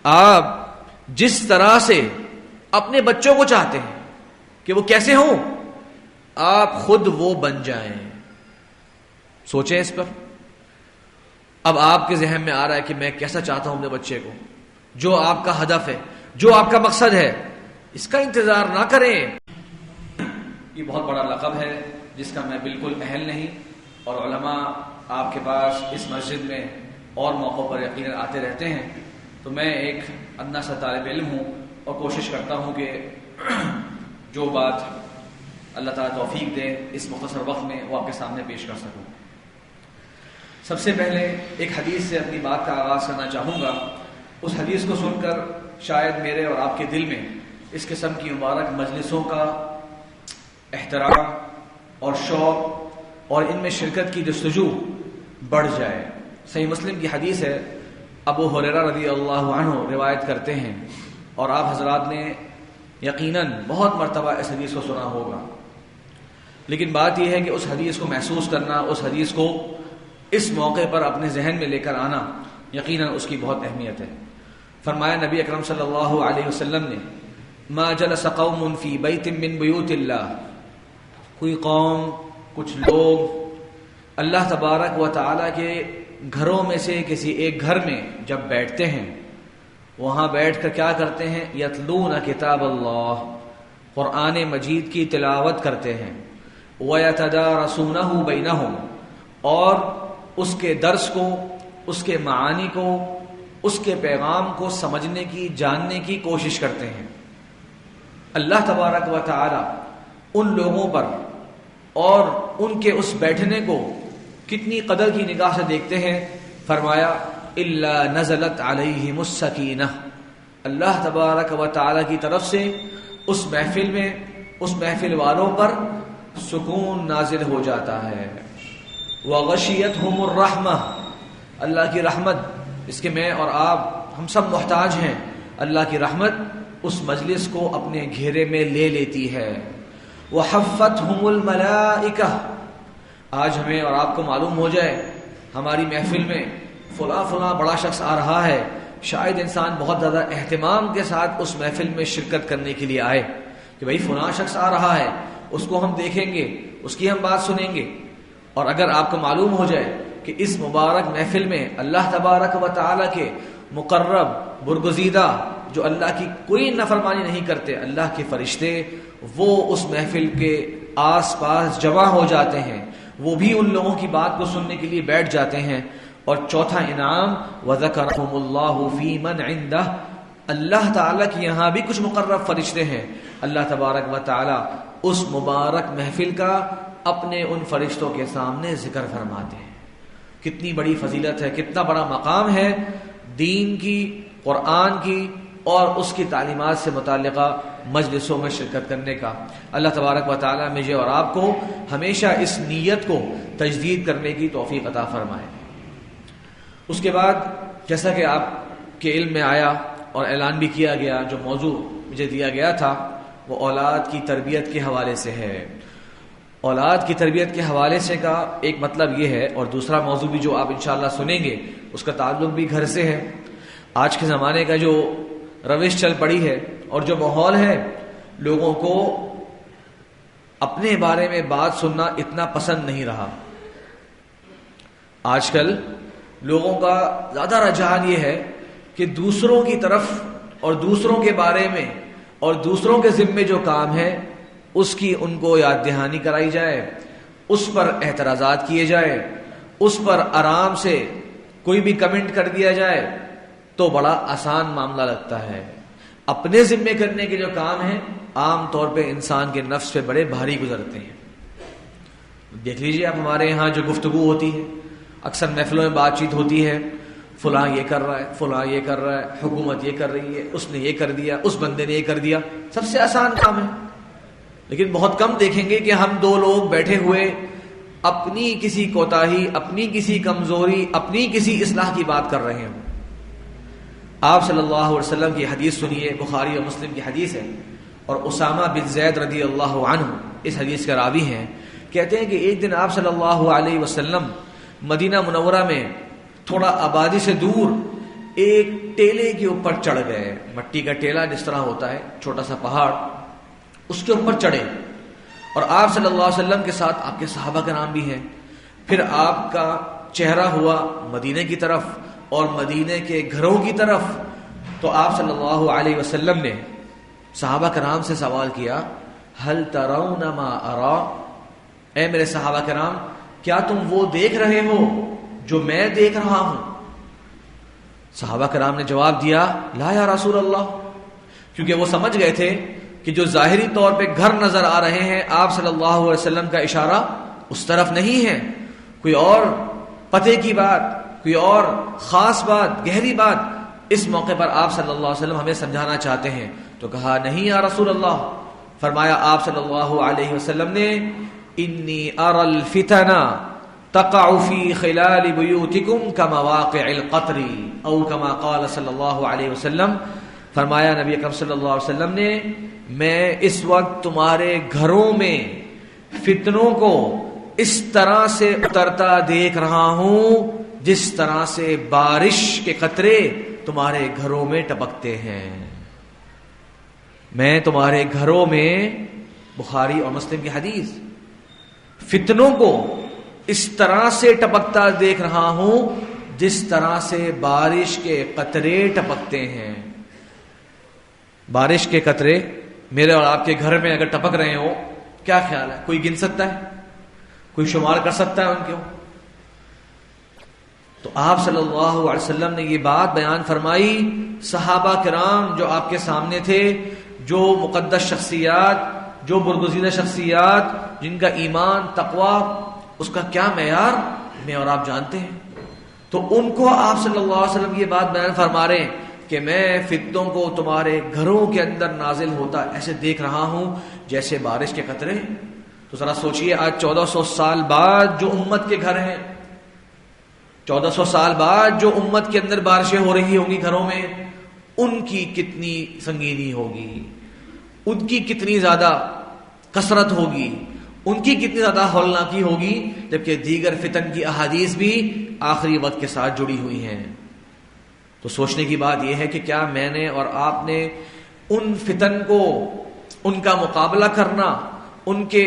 آپ جس طرح سے اپنے بچوں کو چاہتے ہیں کہ وہ کیسے ہوں، آپ خود وہ بن جائیں. سوچیں اس پر. اب آپ کے ذہن میں آ رہا ہے کہ میں کیسا چاہتا ہوں اپنے بچے کو. جو آپ کا ہدف ہے، جو آپ کا مقصد ہے، اس کا انتظار نہ کریں. یہ بہت بڑا لقب ہے جس کا میں بالکل اہل نہیں، اور علماء آپ کے پاس اس مسجد میں اور موقعوں پر یقیناً آتے رہتے ہیں. تو میں ایک ادنا سا طالب علم ہوں اور کوشش کرتا ہوں کہ جو بات اللہ تعالیٰ توفیق دے اس مختصر وقت میں وہ آپ کے سامنے پیش کر سکوں. سب سے پہلے ایک حدیث سے اپنی بات کا آغاز کرنا چاہوں گا. اس حدیث کو سن کر شاید میرے اور آپ کے دل میں اس قسم کی مبارک مجلسوں کا احترام اور شوق اور ان میں شرکت کی جستجو بڑھ جائے. صحیح مسلم کی حدیث ہے. ابو ہریرہ رضی اللہ عنہ روایت کرتے ہیں، اور آپ حضرات نے یقیناً بہت مرتبہ اس حدیث کو سنا ہوگا، لیکن بات یہ ہے کہ اس حدیث کو محسوس کرنا، اس حدیث کو اس موقع پر اپنے ذہن میں لے کر آنا، یقیناً اس کی بہت اہمیت ہے. فرمایا نبی اکرم صلی اللہ علیہ وسلم نے، ما جلس قوم فی بیت من بیوت اللہ، کوئی قوم، کچھ لوگ اللہ تبارک و تعالی کے گھروں میں سے کسی ایک گھر میں جب بیٹھتے ہیں، وہاں بیٹھ کر کیا کرتے ہیں؟ یتلون کتاب اللہ، قرآن مجید کی تلاوت کرتے ہیں. وَيَتَدَارَسُونَهُ بَيْنَهُمْ، اور اس کے درس کو، اس کے معانی کو، اس کے پیغام کو سمجھنے کی، جاننے کی کوشش کرتے ہیں. اللہ تبارک و تعالی ان لوگوں پر اور ان کے اس بیٹھنے کو کتنی قدر کی نگاہ سے دیکھتے ہیں. فرمایا الا نزلت علیہم السکینہ، اللہ تبارک و تعالی کی طرف سے اس محفل میں، اس محفل والوں پر سکون نازل ہو جاتا ہے. وغشیتہم الرحمہ، اللہ کی رحمت، اس کے میں اور آپ ہم سب محتاج ہیں. اللہ کی رحمت اس مجلس کو اپنے گھیرے میں لے لیتی ہے. وحفتہم الملائکہ، آج ہمیں اور آپ کو معلوم ہو جائے ہماری محفل میں فلاں فلاں بڑا شخص آ رہا ہے، شاید انسان بہت زیادہ اہتمام کے ساتھ اس محفل میں شرکت کرنے کے لیے آئے کہ بھئی فلاں شخص آ رہا ہے، اس کو ہم دیکھیں گے، اس کی ہم بات سنیں گے. اور اگر آپ کو معلوم ہو جائے کہ اس مبارک محفل میں اللہ تبارک و تعالی کے مقرب، برگزیدہ، جو اللہ کی کوئی نافرمانی نہیں کرتے، اللہ کے فرشتے، وہ اس محفل کے آس پاس جمع ہو جاتے ہیں، وہ بھی ان لوگوں کی بات کو سننے کے لیے بیٹھ جاتے ہیں. اور چوتھا انعام وَذَكَرَهُمُ اللَّهُ فِي مَنْ عِنْدَهُ، اللہ تعالیٰ کی یہاں بھی کچھ مقرب فرشتے ہیں. اللہ تبارک و تعالیٰ اس مبارک محفل کا اپنے ان فرشتوں کے سامنے ذکر فرماتے ہیں. کتنی بڑی فضیلت ہے، کتنا بڑا مقام ہے دین کی، قرآن کی اور اس کی تعلیمات سے متعلقہ مجلسوں میں شرکت کرنے کا. اللہ تبارک و تعالیٰ مجھے اور آپ کو ہمیشہ اس نیت کو تجدید کرنے کی توفیق عطا فرمائے. اس کے بعد جیسا کہ آپ کے علم میں آیا اور اعلان بھی کیا گیا، جو موضوع مجھے دیا گیا تھا وہ اولاد کی تربیت کے حوالے سے ہے. اولاد کی تربیت کے حوالے سے کا ایک مطلب یہ ہے، اور دوسرا موضوع بھی جو آپ انشاءاللہ سنیں گے اس کا تعلق بھی گھر سے ہے. آج کے زمانے کا جو روش چل پڑی ہے اور جو ماحول ہے، لوگوں کو اپنے بارے میں بات سننا اتنا پسند نہیں رہا. آج کل لوگوں کا زیادہ رجحان یہ ہے کہ دوسروں کی طرف اور دوسروں کے بارے میں اور دوسروں کے ذمے جو کام ہے اس کی ان کو یاد دہانی کرائی جائے، اس پر اعتراضات کیے جائے، اس پر آرام سے کوئی بھی کمنٹ کر دیا جائے تو بڑا آسان معاملہ لگتا ہے. اپنے ذمے کرنے کے جو کام ہیں عام طور پہ انسان کے نفس پہ بڑے بھاری گزرتے ہیں. دیکھ لیجئے آپ ہمارے یہاں جو گفتگو ہوتی ہے، اکثر محفلوں میں بات چیت ہوتی ہے، فلاں یہ کر رہا ہے، فلاں یہ کر رہا ہے، حکومت یہ کر رہی ہے، اس نے یہ کر دیا، اس بندے نے یہ کر دیا. سب سے آسان کام ہے، لیکن بہت کم دیکھیں گے کہ ہم دو لوگ بیٹھے ہوئے اپنی کسی کوتاہی، اپنی کسی کمزوری، اپنی کسی اصلاح کی بات کر رہے ہوں. آپ صلی اللہ علیہ وسلم کی حدیث سنیے، بخاری اور مسلم کی حدیث ہے، اور اسامہ بن زید رضی اللہ عنہ اس حدیث کے راوی ہیں. کہتے ہیں کہ ایک دن آپ صلی اللہ علیہ وسلم مدینہ منورہ میں تھوڑا آبادی سے دور ایک ٹیلے کے اوپر چڑھ گئے. مٹی کا ٹیلا جس طرح ہوتا ہے، چھوٹا سا پہاڑ، اس کے اوپر چڑھے اور آپ صلی اللہ علیہ وسلم کے ساتھ آپ کے صحابہ کرام بھی ہیں. پھر آپ کا چہرہ ہوا مدینے کی طرف اور مدینے کے گھروں کی طرف. تو آپ صلی اللہ علیہ وسلم نے صحابہ کرام سے سوال کیا، ہل ترون ما ارا، اے میرے صحابہ کرام کیا تم وہ دیکھ رہے ہو جو میں دیکھ رہا ہوں؟ صحابہ کرام نے جواب دیا، لا یا رسول اللہ، کیونکہ وہ سمجھ گئے تھے کہ جو ظاہری طور پہ گھر نظر آ رہے ہیں آپ صلی اللہ علیہ وسلم کا اشارہ اس طرف نہیں ہے، کوئی اور پتے کی بات، کوئی اور خاص بات، گہری بات اس موقع پر آپ صلی اللہ علیہ وسلم ہمیں سمجھانا چاہتے ہیں. تو کہا نہیں یا رسول اللہ. فرمایا آپ صلی اللہ علیہ وسلم نے، انی اری الفتن تقع فی خلال بیوتکم کمواقع القطر، او کما قال صلی اللہ علیہ وسلم. فرمایا نبی اکرم صلی اللہ علیہ وسلم نے، میں اس وقت تمہارے گھروں میں فتنوں کو اس طرح سے اترتا دیکھ رہا ہوں جس طرح سے بارش کے قطرے تمہارے گھروں میں ٹپکتے ہیں. میں تمہارے گھروں میں، بخاری اور مسلم کی حدیث، فتنوں کو اس طرح سے ٹپکتا دیکھ رہا ہوں جس طرح سے بارش کے قطرے ٹپکتے ہیں. بارش کے قطرے میرے اور آپ کے گھر میں اگر ٹپک رہے ہو، کیا خیال ہے؟ کوئی گن سکتا ہے؟ کوئی شمار کر سکتا ہے ان کو؟ تو آپ صلی اللہ علیہ وسلم نے یہ بات بیان فرمائی. صحابہ کرام جو آپ کے سامنے تھے، جو مقدس شخصیات، جو برگزیدہ شخصیات، جن کا ایمان، تقوی، اس کا کیا معیار میں اور آپ جانتے ہیں. تو ان کو آپ صلی اللہ علیہ وسلم یہ بات بیان فرما رہے ہیں کہ میں فتنوں کو تمہارے گھروں کے اندر نازل ہوتا ایسے دیکھ رہا ہوں جیسے بارش کے قطرے. تو ذرا سوچئے، آج 1400 سال بعد جو امت کے گھر ہیں، 1400 سال بعد جو امت کے اندر بارشیں ہو رہی ہوں گی گھروں میں، ان کی کتنی سنگینی ہوگی، ان کی کتنی زیادہ کثرت ہوگی، ان کی کتنی زیادہ ہولناکی ہوگی، جبکہ دیگر فتن کی احادیث بھی آخری وقت کے ساتھ جڑی ہوئی ہیں. تو سوچنے کی بات یہ ہے کہ کیا میں نے اور آپ نے ان فتن کو، ان کا مقابلہ کرنا، ان کے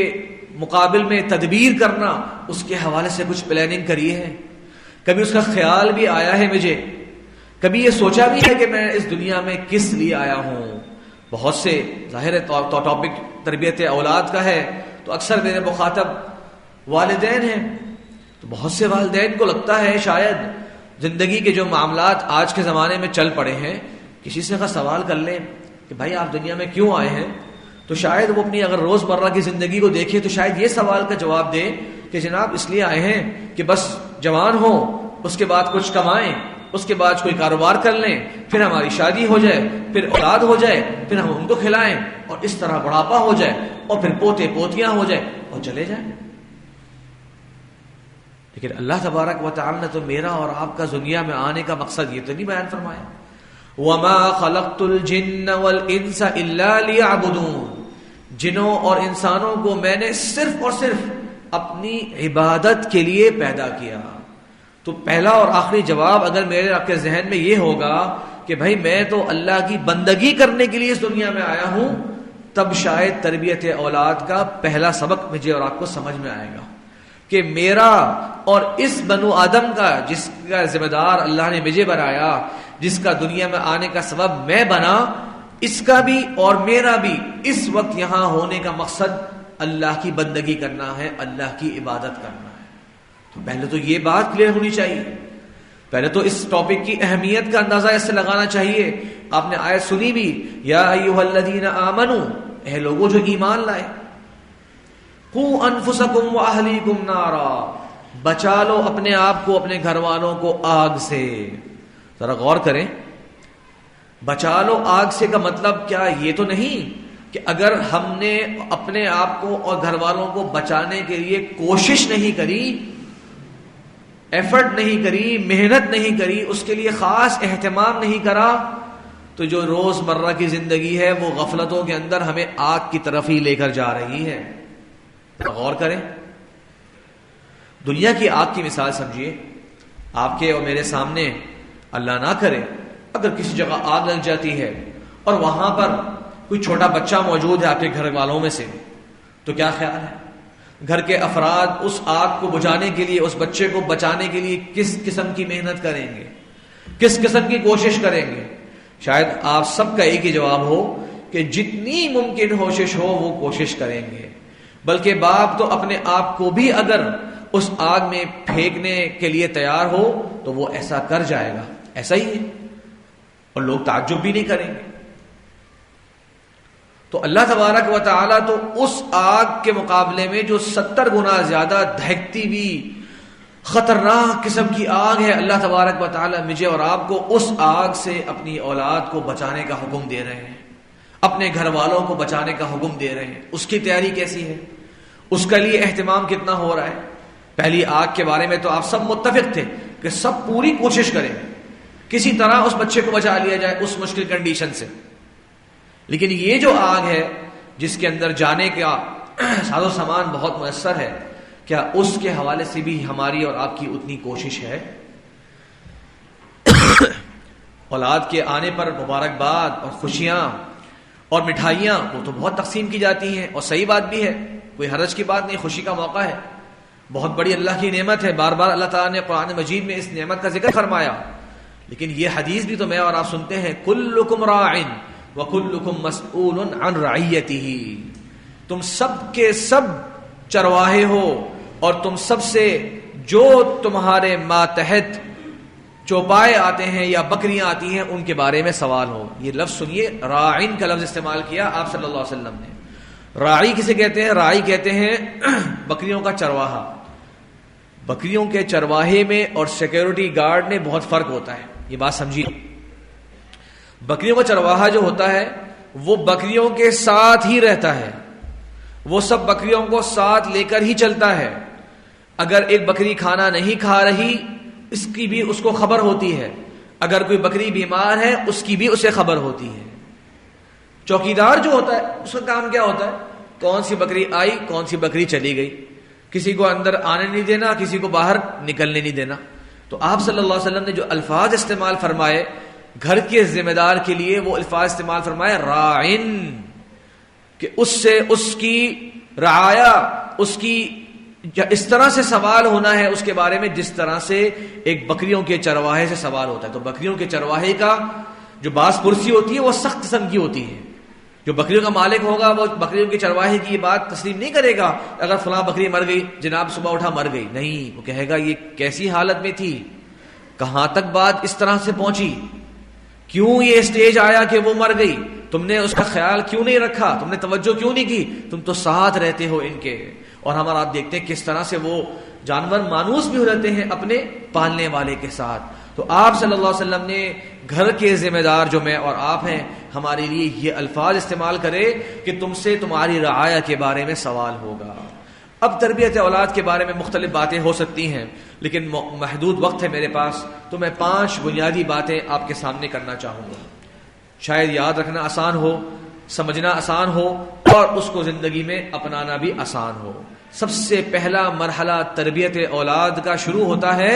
مقابل میں تدبیر کرنا، اس کے حوالے سے کچھ پلاننگ کری ہے؟ کبھی اس کا خیال بھی آیا ہے مجھے؟ کبھی یہ سوچا بھی ہے کہ میں اس دنیا میں کس لیے آیا ہوں؟ بہت سے، ظاہر ہے ٹاپک تربیت اولاد کا ہے تو اکثر میرے مخاطب والدین ہیں. تو بہت سے والدین کو لگتا ہے شاید زندگی کے جو معاملات آج کے زمانے میں چل پڑے ہیں، کسی سے کا سوال کر لیں کہ بھائی آپ دنیا میں کیوں آئے ہیں، تو شاید وہ اپنی اگر روز مرہ کی زندگی کو دیکھے تو شاید یہ سوال کا جواب دے کہ جناب اس لیے آئے ہیں کہ بس جوان ہو، اس کے بعد کچھ کمائیں، اس کے بعد کوئی کاروبار کر لیں، پھر ہماری شادی ہو جائے، پھر اولاد ہو جائے، پھر ہم ان کو کھلائیں، اور اس طرح بڑھاپا ہو جائے، اور پھر پوتے پوتیاں ہو جائیں اور چلے جائیں. لیکن اللہ تبارک و تعالی نے تو میرا اور آپ کا دنیا میں آنے کا مقصد یہ تو نہیں بیان فرمایا، وَمَا خَلَقْتُ الْجِنَّ وَالْإِنسَ إِلَّا لِيَعْبُدُونَ. جنوں اور انسانوں کو میں نے صرف اور صرف اپنی عبادت کے لیے پیدا کیا. تو پہلا اور آخری جواب اگر میرے آپ کے ذہن میں یہ ہوگا کہ بھائی میں تو اللہ کی بندگی کرنے کے لیے اس دنیا میں آیا ہوں، تب شاید تربیت اولاد کا پہلا سبق مجھے اور آپ کو سمجھ میں آئے گا کہ میرا اور اس بنو آدم کا، جس کا ذمہ دار اللہ نے مجھے بنایا، جس کا دنیا میں آنے کا سبب میں بنا، اس کا بھی اور میرا بھی اس وقت یہاں ہونے کا مقصد اللہ کی بندگی کرنا ہے، اللہ کی عبادت کرنا ہے. تو پہلے تو یہ بات کلیئر ہونی چاہیے، پہلے تو اس ٹاپک کی اہمیت کا اندازہ اس سے لگانا چاہیے. آپ نے آیت سنی بھی، یا ایھا الذین آمنوا، اے لوگوں جو ایمان لائے، قوا انفسکم واہلیکم نارا، بچا لو اپنے آپ کو، اپنے گھر والوں کو آگ سے. ذرا غور کریں، بچا لو آگ سے کا مطلب کیا یہ تو نہیں کہ اگر ہم نے اپنے آپ کو اور گھر والوں کو بچانے کے لیے کوشش نہیں کری، ایفرٹ نہیں کری، محنت نہیں کری، اس کے لیے خاص اہتمام نہیں کرا، تو جو روز مرہ کی زندگی ہے وہ غفلتوں کے اندر ہمیں آگ کی طرف ہی لے کر جا رہی ہے. غور کریں، دنیا کی آگ کی مثال سمجھیے. آپ کے اور میرے سامنے اللہ نہ کرے اگر کسی جگہ آگ لگ جاتی ہے اور وہاں پر کوئی چھوٹا بچہ موجود ہے آپ کے گھر والوں میں سے، تو کیا خیال ہے گھر کے افراد اس آگ کو بجھانے کے لیے، اس بچے کو بچانے کے لیے کس قسم کی محنت کریں گے، کس قسم کی کوشش کریں گے؟ شاید آپ سب کا ایک ہی جواب ہو کہ جتنی ممکن کوشش ہو وہ کوشش کریں گے، بلکہ باپ تو اپنے آپ کو بھی اگر اس آگ میں پھینکنے کے لیے تیار ہو تو وہ ایسا کر جائے گا، ایسا ہی ہے، اور لوگ تعجب بھی نہیں کریں گے۔ تو اللہ تبارک و تعالیٰ تو اس آگ کے مقابلے میں جو 70 گنا زیادہ دہکتی ہوئی خطرناک قسم کی آگ ہے، اللہ تبارک و تعالیٰ مجھے اور آپ کو اس آگ سے اپنی اولاد کو بچانے کا حکم دے رہے ہیں، اپنے گھر والوں کو بچانے کا حکم دے رہے ہیں۔ اس کی تیاری کیسی ہے، اس کے لیے اہتمام کتنا ہو رہا ہے؟ پہلی آگ کے بارے میں تو آپ سب متفق تھے کہ سب پوری کوشش کریں کسی طرح اس بچے کو بچا لیا جائے اس مشکل کنڈیشن سے، لیکن یہ جو آگ ہے جس کے اندر جانے کا ساز و سامان بہت میسر ہے، کیا اس کے حوالے سے بھی ہماری اور آپ کی اتنی کوشش ہے؟ اولاد کے آنے پر مبارکباد اور خوشیاں اور مٹھائیاں وہ تو بہت تقسیم کی جاتی ہیں، اور صحیح بات بھی ہے، کوئی حرج کی بات نہیں، خوشی کا موقع ہے، بہت بڑی اللہ کی نعمت ہے، بار بار اللہ تعالیٰ نے قرآن مجید میں اس نعمت کا ذکر فرمایا۔ لیکن یہ حدیث بھی تو میں اور آپ سنتے ہیں، کلکم راعٍ وَكُلُّكُمْ مَسْئُولٌ عَنْ رَعِيَّتِهِ، تم سب کے سب چرواہے ہو اور تم سب سے جو تمہارے ماتحت چوپائے آتے ہیں یا بکریاں آتی ہیں ان کے بارے میں سوال ہو۔ یہ لفظ سنیے، راعٍ کا لفظ استعمال کیا آپ صلی اللہ علیہ وسلم نے۔ راعی کسے کہتے ہیں؟ راعی کہتے ہیں بکریوں کا چرواہا۔ بکریوں کے چرواہے میں اور سیکیورٹی گارڈ میں بہت فرق ہوتا ہے، یہ بات سمجھیے۔ بکریوں کا چرواہا جو ہوتا ہے وہ بکریوں کے ساتھ ہی رہتا ہے، وہ سب بکریوں کو ساتھ لے کر ہی چلتا ہے۔ اگر ایک بکری کھانا نہیں کھا رہی اس کی بھی اس کو خبر ہوتی ہے، اگر کوئی بکری بیمار ہے اس کی بھی اسے خبر ہوتی ہے۔ چوکیدار جو ہوتا ہے اس کا کام کیا ہوتا ہے؟ کون سی بکری آئی، کون سی بکری چلی گئی، کسی کو اندر آنے نہیں دینا، کسی کو باہر نکلنے نہیں دینا۔ تو آپ صلی اللہ علیہ وسلم نے جو الفاظ استعمال فرمائے گھر کے ذمہ دار کے لیے، وہ الفاظ استعمال فرمائے راعٍ، کہ اس سے اس کی رعایا، اس کی اس طرح سے سوال ہونا ہے اس کے بارے میں جس طرح سے ایک بکریوں کے چرواہے سے سوال ہوتا ہے۔ تو بکریوں کے چرواہے کا جو باس پرسی ہوتی ہے وہ سخت قسم کی ہوتی ہے۔ جو بکریوں کا مالک ہوگا وہ بکریوں کے چرواہے کی یہ بات تسلیم نہیں کرے گا اگر فلاں بکری مر گئی، جناب صبح اٹھا مر گئی، نہیں، وہ کہے گا یہ کیسی حالت میں تھی، کہاں تک بات اس طرح سے پہنچی، کیوں یہ اسٹیج آیا کہ وہ مر گئی، تم نے اس کا خیال کیوں نہیں رکھا، تم نے توجہ کیوں نہیں کی، تم تو ساتھ رہتے ہو ان کے۔ اور ہمارا آپ دیکھتے ہیں کس طرح سے وہ جانور مانوس بھی ہو جاتے ہیں اپنے پالنے والے کے ساتھ۔ تو آپ صلی اللہ علیہ وسلم نے گھر کے ذمہ دار جو میں اور آپ ہیں ہمارے لیے یہ الفاظ استعمال کرے کہ تم سے تمہاری رعایا کے بارے میں سوال ہوگا۔ اب تربیت اولاد کے بارے میں مختلف باتیں ہو سکتی ہیں، لیکن محدود وقت ہے میرے پاس، تو میں 5 بنیادی باتیں آپ کے سامنے کرنا چاہوں گا، شاید یاد رکھنا آسان ہو، سمجھنا آسان ہو اور اس کو زندگی میں اپنانا بھی آسان ہو۔ سب سے پہلا مرحلہ تربیت اولاد کا شروع ہوتا ہے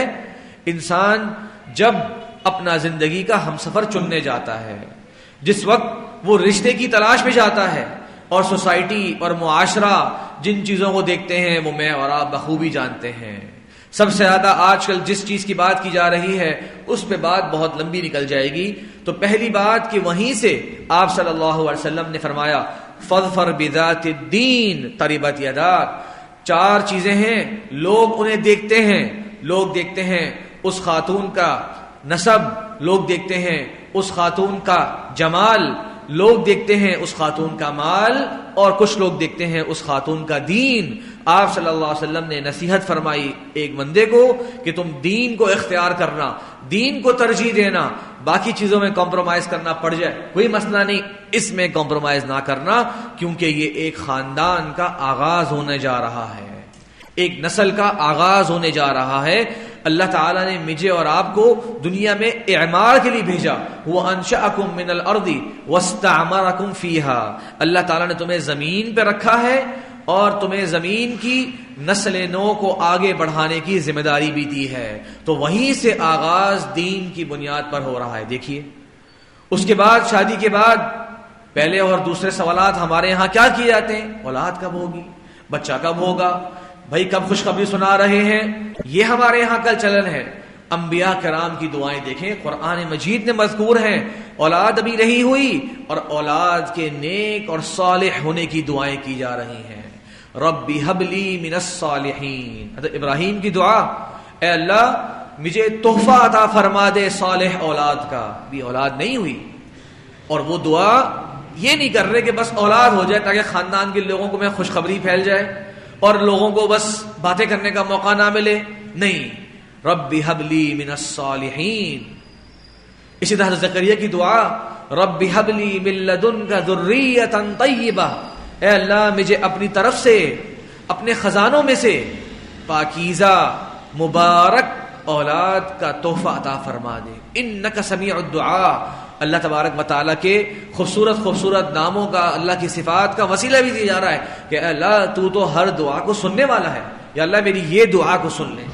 انسان جب اپنا زندگی کا ہمسفر چننے جاتا ہے، جس وقت وہ رشتے کی تلاش میں جاتا ہے، اور سوسائٹی اور معاشرہ جن چیزوں کو دیکھتے ہیں وہ میں اور آپ بخوبی جانتے ہیں۔ سب سے زیادہ آج کل جس چیز کی بات کی جا رہی ہے اس پہ بات بہت لمبی نکل جائے گی۔ تو پہلی بات کہ وہیں سے آپ صلی اللہ علیہ وسلم نے فرمایا فَاظْفَرْ بِذَاتِ الدِّينِ تَرِبَتْ يَدَاكَ، 4 چیزیں ہیں لوگ انہیں دیکھتے ہیں، لوگ دیکھتے ہیں اس خاتون کا نسب، لوگ دیکھتے ہیں اس خاتون کا جمال، لوگ دیکھتے ہیں اس خاتون کا مال، اور کچھ لوگ دیکھتے ہیں اس خاتون کا دین۔ آپ صلی اللہ علیہ وسلم نے نصیحت فرمائی ایک بندے کو کہ تم دین کو اختیار کرنا، دین کو ترجیح دینا، باقی چیزوں میں کمپرومائز کرنا پڑ جائے کوئی مسئلہ نہیں، اس میں کمپرومائز نہ کرنا، کیونکہ یہ ایک خاندان کا آغاز ہونے جا رہا ہے، ایک نسل کا آغاز ہونے جا رہا ہے۔ اللہ تعالیٰ نے مجھے اور آپ کو دنیا میں اعمار کے لیے بھیجا، وَأَنشَأَكُم مِّنَ الْأَرْضِ وَاسْتَعْمَرَكُم فِيهَا، اللہ تعالیٰ نے تمہیں زمین پہ رکھا ہے اور تمہیں زمین کی نسل نو کو آگے بڑھانے کی ذمہ داری بھی دی ہے. تو وہیں سے آغاز دین کی بنیاد پر ہو رہا ہے. دیکھیے اس کے بعد شادی کے بعد پہلے اور دوسرے سوالات ہمارے یہاں کیا کیے جاتے ہیں؟ اولاد کب ہوگی، بچہ کب ہوگا، بھائی کب خوشخبری سنا رہے ہیں. یہ ہمارے یہاں کل چلن ہے. انبیاء کرام کی دعائیں دیکھیں، قرآن مجید میں مذکور ہیں. اولاد ابھی نہیں ہوئی اور اولاد کے نیک اور صالح ہونے کی دعائیں کی جا رہی ہیں. رب هب لی من الصالحین. حضرت ابراہیم کی دعا، اے اللہ مجھے تحفہ عطا فرما دے صالح اولاد کا. بھی اولاد نہیں ہوئی اور وہ دعا یہ نہیں کر رہے کہ بس اولاد ہو جائے تاکہ خاندان کے لوگوں کو میں خوشخبری پھیل جائے اور لوگوں کو بس باتیں کرنے کا موقع نہ ملے. نہیں، رب هب لی من الصالحین. اسی طرح زکریا کی دعا، رب هب لی من لدنک ذریۃ طیبہ. اے اللہ مجھے اپنی طرف سے، اپنے خزانوں میں سے پاکیزہ مبارک اولاد کا تحفہ عطا فرما دے. انک سمیع الدعاء. اللہ تبارک و تعالیٰ کے خوبصورت خوبصورت ناموں کا، اللہ کی صفات کا وسیلہ بھی دیا جا رہا ہے کہ اے اللہ تو ہر دعا کو سننے والا ہے. یا اللہ میری یہ دعا کو سن لے.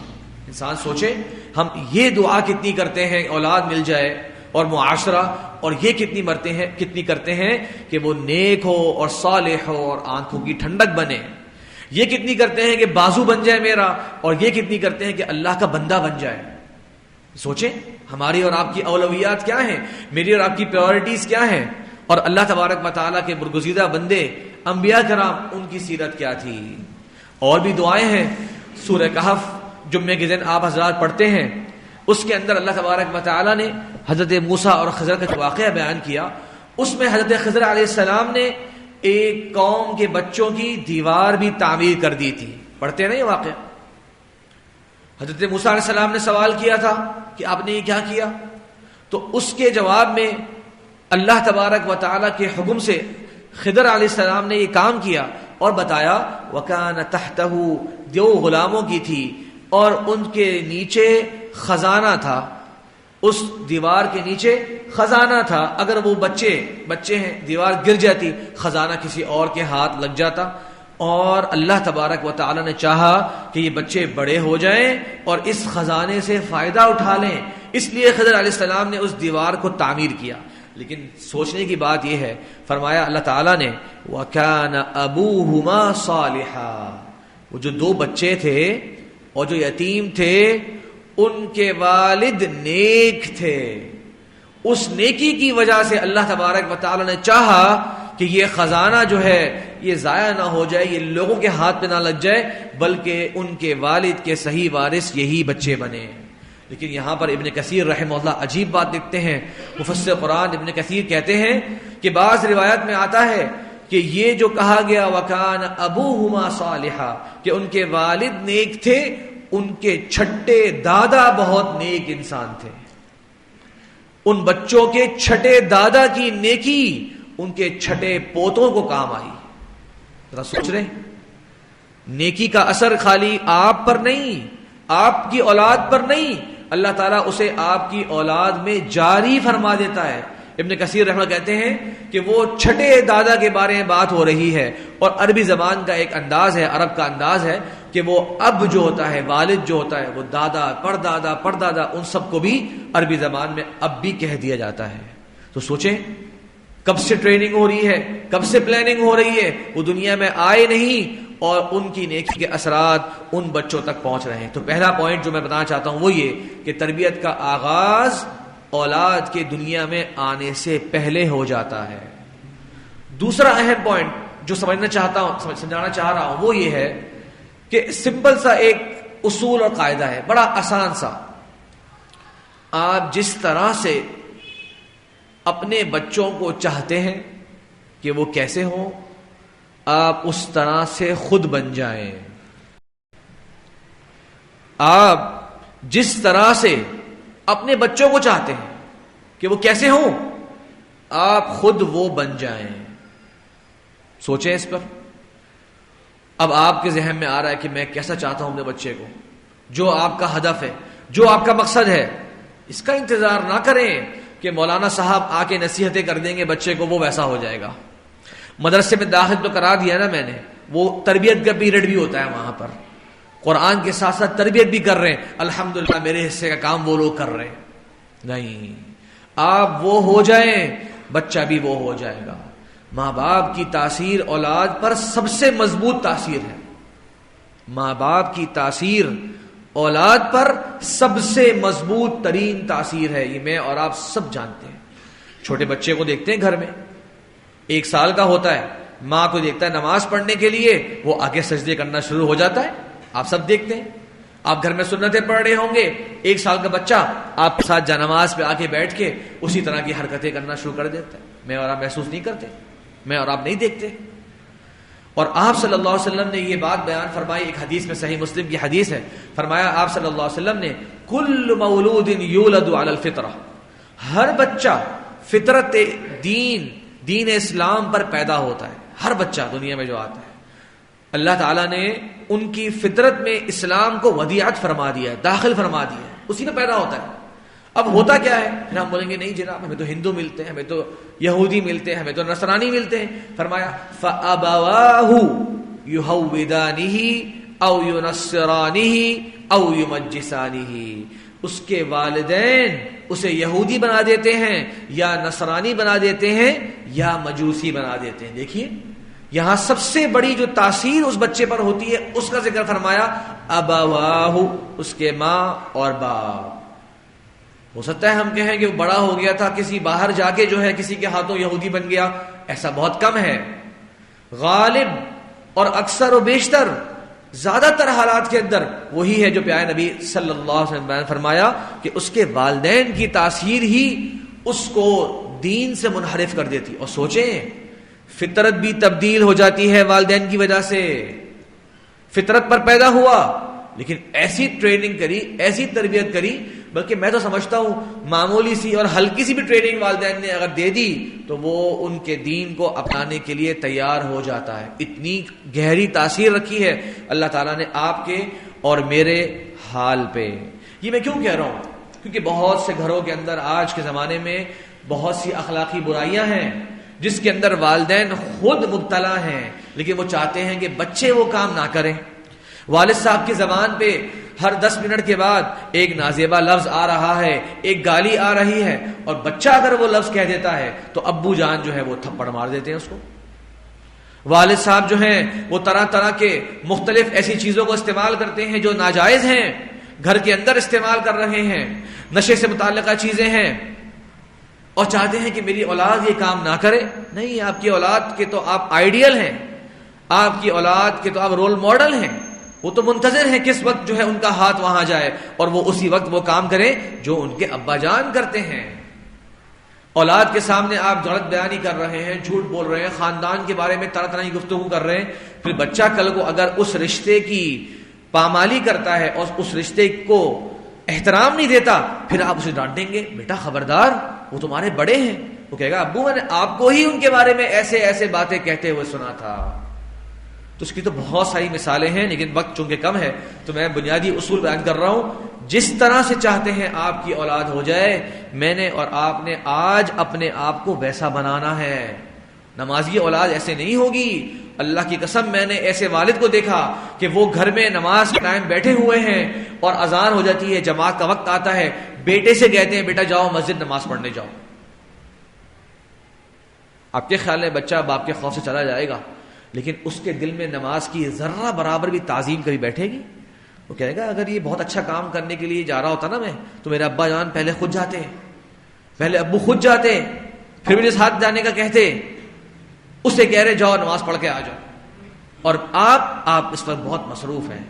انسان سوچے ہم یہ دعا کتنی کرتے ہیں اولاد مل جائے اور معاشرہ، اور یہ کتنی کرتے ہیں کہ وہ نیک ہو اور صالح ہو اور آنکھوں کی ٹھنڈک بنے. یہ کتنی کرتے ہیں کہ بازو بن جائے میرا، اور یہ کتنی کرتے ہیں کہ اللہ کا بندہ بن جائے. سوچیں ہماری اور آپ کی اولویات کیا ہیں، میری اور آپ کی پرائورٹیز کیا ہیں، اور اللہ تبارک و تعالیٰ کے برگزیدہ بندے انبیاء کرام ان کی سیرت کیا تھی. اور بھی دعائیں ہیں. سورہ کہف جمعے کے دن آپ حضرات پڑھتے ہیں، اس کے اندر اللہ تبارک و تعالیٰ نے حضرت موسیٰ اور خضر کا واقعہ بیان کیا. اس میں حضرت خضر علیہ السلام نے ایک قوم کے بچوں کی دیوار بھی تعمیر کر دی تھی. پڑھتے ہیں نا یہ واقعہ. حضرت موسیٰ علیہ السلام نے سوال کیا تھا کہ آپ نے یہ کیا کیا، تو اس کے جواب میں اللہ تبارک و تعالیٰ کے حکم سے خضر علیہ السلام نے یہ کام کیا اور بتایا وَكَانَ تَحْتَهُ. جو غلاموں کی تھی اور ان کے نیچے خزانہ تھا، اس دیوار کے نیچے خزانہ تھا. اگر وہ بچے ہیں، دیوار گر جاتی، خزانہ کسی اور کے ہاتھ لگ جاتا. اور اللہ تبارک و تعالیٰ نے چاہا کہ یہ بچے بڑے ہو جائیں اور اس خزانے سے فائدہ اٹھا لیں، اس لیے خضر علیہ السلام نے اس دیوار کو تعمیر کیا. لیکن سوچنے کی بات یہ ہے، فرمایا اللہ تعالیٰ نے وَكَانَ أَبُوهُمَا صَالِحًا. وہ جو دو بچے تھے اور جو یتیم تھے، ان کے والد نیک تھے. اس نیکی کی وجہ سے اللہ تبارک و تعالیٰ نے چاہا کہ یہ خزانہ جو ہے یہ ضائع نہ ہو جائے، یہ لوگوں کے ہاتھ پہ نہ لگ جائے، بلکہ ان کے والد کے صحیح وارث یہی بچے بنے. لیکن یہاں پر ابن کثیر رحمہ اللہ عجیب بات لکھتے ہیں. مفسر قرآن ابن کثیر کہتے ہیں کہ بعض روایت میں آتا ہے کہ یہ جو کہا گیا وَكَانَ أَبُوهُمَا صَالِحًا کہ ان کے والد نیک تھے، ان کے چھٹے دادا بہت نیک انسان تھے. ان بچوں کے چھٹے دادا کی نیکی ان کے چھٹے پوتوں کو کام آئی. ذرا سوچ رہے نیکی کا اثر خالی آپ پر نہیں، آپ کی اولاد پر نہیں، اللہ تعالیٰ اسے آپ کی اولاد میں جاری فرما دیتا ہے. ابن کثیر رحمہ کہتے ہیں کہ وہ چھٹے دادا کے بارے میں بات ہو رہی ہے، اور عربی زبان کا ایک انداز ہے، عرب کا انداز ہے کہ وہ اب جو ہوتا ہے، والد جو ہوتا ہے، وہ دادا پردادا پردادا ان سب کو بھی عربی زبان میں اب بھی کہہ دیا جاتا ہے. تو سوچیں کب سے ٹریننگ ہو رہی ہے، کب سے پلاننگ ہو رہی ہے. وہ دنیا میں آئے نہیں اور ان کی نیکی کے اثرات ان بچوں تک پہنچ رہے ہیں. تو پہلا پوائنٹ جو میں بتانا چاہتا ہوں وہ یہ کہ تربیت کا آغاز اولاد کے دنیا میں آنے سے پہلے ہو جاتا ہے. دوسرا اہم پوائنٹ جو سمجھانا چاہ رہا ہوں وہ یہ ہے کہ سمپل سا ایک اصول اور قاعدہ ہے، بڑا آسان سا. آپ جس طرح سے اپنے بچوں کو چاہتے ہیں کہ وہ کیسے ہوں، آپ اس طرح سے خود بن جائیں. آپ جس طرح سے اپنے بچوں کو چاہتے ہیں کہ وہ کیسے ہوں، آپ خود وہ بن جائیں. سوچیں اس پر. اب آپ کے ذہن میں آ رہا ہے کہ میں کیسا چاہتا ہوں اپنے بچے کو، جو آپ کا ہدف ہے، جو آپ کا مقصد ہے. اس کا انتظار نہ کریں کہ مولانا صاحب آ کے نصیحتیں کر دیں گے بچے کو، وہ ویسا ہو جائے گا. مدرسے میں داخل تو کرا دیا نا میں نے، وہ تربیت کا پیریڈ بھی ہوتا ہے وہاں پر، قرآن کے ساتھ ساتھ تربیت بھی کر رہے ہیں، الحمدللہ میرے حصے کا کام وہ لوگ کر رہے ہیں. نہیں، آپ وہ ہو جائیں بچہ بھی وہ ہو جائے گا. ماں باپ کی تاثیر اولاد پر سب سے مضبوط تاثیر ہے. ماں باپ کی تاثیر اولاد پر سب سے مضبوط ترین تاثیر ہے، یہ میں اور آپ سب جانتے ہیں. چھوٹے بچے کو دیکھتے ہیں گھر میں، 1 سال کا ہوتا ہے، ماں کو دیکھتا ہے نماز پڑھنے کے لیے، وہ آگے سجدے کرنا شروع ہو جاتا ہے. آپ سب دیکھتے ہیں، آپ گھر میں سنتیں پڑھ رہے ہوں گے، 1 سال کا بچہ آپ کے ساتھ جانماز پہ آ کے بیٹھ کے اسی طرح کی حرکتیں کرنا شروع کر دیتا ہے. میں اور آپ محسوس نہیں کرتے، میں اور آپ نہیں دیکھتے. اور آپ صلی اللہ علیہ وسلم نے یہ بات بیان فرمائی، ایک حدیث میں، صحیح مسلم کی حدیث ہے، فرمایا آپ صلی اللہ علیہ وسلم نے کل مولود یولد علی الفطرہ، ہر بچہ فطرت دین اسلام پر پیدا ہوتا ہے. ہر بچہ دنیا میں جو آتا ہے اللہ تعالیٰ نے ان کی فطرت میں اسلام کو ودیعت فرما دیا ہے، داخل فرما دیا ہے، اسی میں پیدا ہوتا ہے. اب ہوتا کیا ہے، پھر ہم بولیں گے نہیں جناب ہمیں تو ہندو ملتے ہیں، ہمیں تو یہودی ملتے ہیں، ہمیں تو نصرانی ملتے ہیں. فرمایا فَأَبَوَاهُ يُهَوِّدَانِهِ أَوْ يُنَصِّرَانِهِ أَوْ يُمَجِّسَانِهِ، اس کے والدین اسے یہودی بنا دیتے ہیں یا نصرانی بنا دیتے ہیں یا مجوسی بنا دیتے ہیں. دیکھیے یہاں سب سے بڑی جو تاثیر اس بچے پر ہوتی ہے اس کا ذکر فرمایا، ابواہ، اس کے ماں اور باپ. ہو سکتا ہے ہم کہیں کہ وہ بڑا ہو گیا تھا، کسی باہر جا کے جو ہے کسی کے ہاتھوں یہودی بن گیا، ایسا بہت کم ہے. غالب اور اکثر و بیشتر زیادہ تر حالات کے اندر وہی ہے جو پیارے نبی صلی اللہ علیہ وسلم نے فرمایا کہ اس کے والدین کی تاثیر ہی اس کو دین سے منحرف کر دیتی. اور سوچیں فطرت بھی تبدیل ہو جاتی ہے والدین کی وجہ سے. فطرت پر پیدا ہوا لیکن ایسی ٹریننگ کری، ایسی تربیت کری، بلکہ میں تو سمجھتا ہوں معمولی سی اور ہلکی سی بھی ٹریننگ والدین نے اگر دے دی تو وہ ان کے دین کو اپنانے کے لیے تیار ہو جاتا ہے. اتنی گہری تاثیر رکھی ہے اللہ تعالیٰ نے آپ کے اور میرے حال پہ. یہ میں کیوں کہہ رہا ہوں؟ کیونکہ بہت سے گھروں کے اندر آج کے زمانے میں بہت سی اخلاقی برائیاں ہیں جس کے اندر والدین خود مبتلا ہیں، لیکن وہ چاہتے ہیں کہ بچے وہ کام نہ کریں. والد صاحب کی زبان پہ ہر 10 منٹ کے بعد ایک نازیبا لفظ آ رہا ہے، ایک گالی آ رہی ہے، اور بچہ اگر وہ لفظ کہہ دیتا ہے تو ابو جان جو ہے وہ تھپڑ مار دیتے ہیں اس کو. والد صاحب جو ہیں وہ طرح طرح کے مختلف ایسی چیزوں کو استعمال کرتے ہیں جو ناجائز ہیں، گھر کے اندر استعمال کر رہے ہیں، نشے سے متعلقہ چیزیں ہیں، اور چاہتے ہیں کہ میری اولاد یہ کام نہ کرے. نہیں، آپ کی اولاد کے تو آپ آئیڈیل ہیں، آپ کی اولاد کے تو آپ رول ماڈل ہیں. وہ تو منتظر ہیں کس وقت جو ہے ان کا ہاتھ وہاں جائے اور وہ اسی وقت وہ کام کریں جو ان کے ابا جان کرتے ہیں. اولاد کے سامنے آپ غلط بیانی کر رہے ہیں، جھوٹ بول رہے ہیں، خاندان کے بارے میں طرح طرح کی گفتگو کر رہے ہیں، پھر بچہ کل کو اگر اس رشتے کی پامالی کرتا ہے اور اس رشتے کو احترام نہیں دیتا، پھر آپ اسے ڈانٹیں گے، بیٹا خبردار وہ تمہارے بڑے ہیں. وہ کہے گا ابو میں نے آپ کو ہی ان کے بارے میں ایسے ایسے باتیں کہتے ہوئے سنا تھا. تو اس کی تو بہت ساری مثالیں ہیں، لیکن وقت چونکہ کم ہے تو میں بنیادی اصول بیان کر رہا ہوں. جس طرح سے چاہتے ہیں آپ کی اولاد ہو جائے، میں نے اور آپ نے آج اپنے آپ کو ویسا بنانا ہے. نمازی اولاد ایسے نہیں ہوگی. اللہ کی قسم میں نے ایسے والد کو دیکھا کہ وہ گھر میں نماز قائم بیٹھے ہوئے ہیں اور اذان ہو جاتی ہے، جماعت کا وقت آتا ہے، بیٹے سے کہتے ہیں بیٹا جاؤ مسجد نماز پڑھنے جاؤ. آپ کے خیال میں بچہ باپ کے خوف سے چلا جائے گا، لیکن اس کے دل میں نماز کی ذرہ برابر بھی تعظیم کبھی بیٹھے گی؟ وہ کہے گا اگر یہ بہت اچھا کام کرنے کے لیے جا رہا ہوتا نا میں تو میرے ابا جان پہلے خود جاتے، پہلے ابو خود جاتے، پھر میرے ساتھ جانے کا کہتے، اسے کہہ رہے جاؤ نماز پڑھ کے آ جاؤ. اور آپ اس وقت بہت مصروف ہیں،